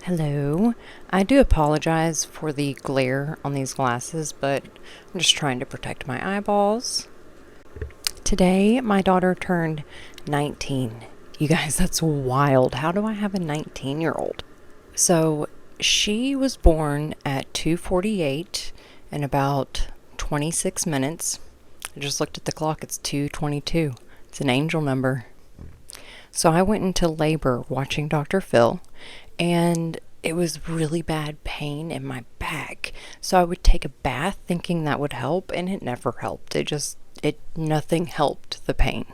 Hello. I do apologize for the glare on these glasses, but I'm just trying to protect my eyeballs. Today, my daughter turned 19. You guys, that's wild. How do I have a 19-year-old? So, she was born at 2:48 in about 26 minutes. I just looked at the clock. It's 2:22. It's an angel number. So I went into labor watching Dr. Phil, and it was really bad pain in my back. So I would take a bath thinking that would help, and it never helped. Nothing helped the pain.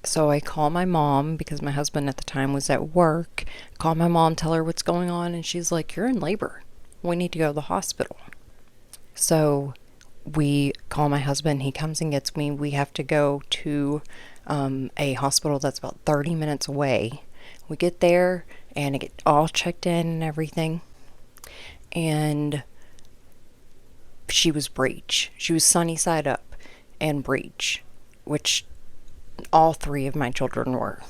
So I call my mom because my husband at the time was at work. Call my mom, tell her what's going on, and she's like, "You're in labor. We need to go to the hospital." So we call my husband. He comes and gets me. We have to go to a hospital that's about 30 minutes away. We get there and I get all checked in and everything. And she was breech. She was sunny side up and breech, which all three of my children were.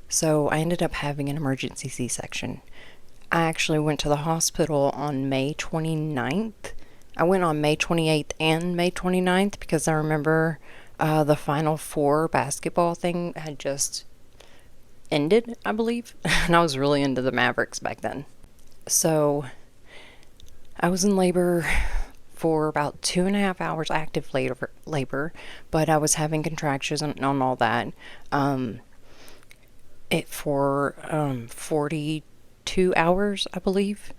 So I ended up having an emergency C-section. I actually went to the hospital on May 29th. I went on May 28th and May 29th because I remember the Final Four basketball thing had just ended, I believe. And I was really into the Mavericks back then. So I was in labor for about 2.5 hours, active labor, but I was having contractions on all that. For 42 hours, I believe.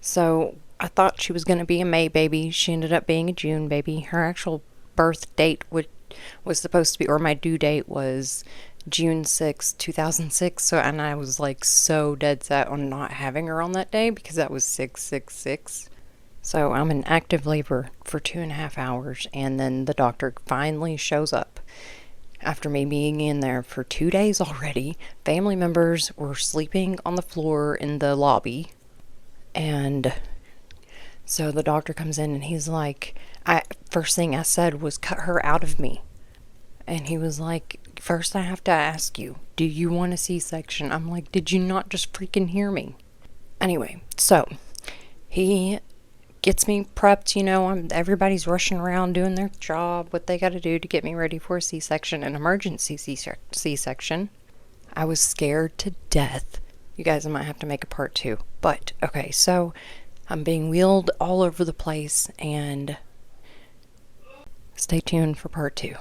So I thought she was going to be a May baby. She ended up being a June baby. Her actual birth date was supposed to be, or my due date was June 6, 2006. And I was like so dead set on not having her on that day because that was 666. So I'm in active labor for 2.5 hours, and then the doctor finally shows up. After me being in there for 2 days already, family members were sleeping on the floor in the lobby. And so the doctor comes in and he's like, first thing I said was, "Cut her out of me." And he was like, "First I have to ask you, do you want a C-section?" I'm like, "Did you not just freaking hear me?" Anyway, so he gets me prepped, everybody's rushing around doing their job, what they got to do to get me ready for a C-section, an emergency C-section. I was scared to death. You guys, I might have to make a part 2. But, okay, so I'm being wheeled all over the place, and stay tuned for part 2.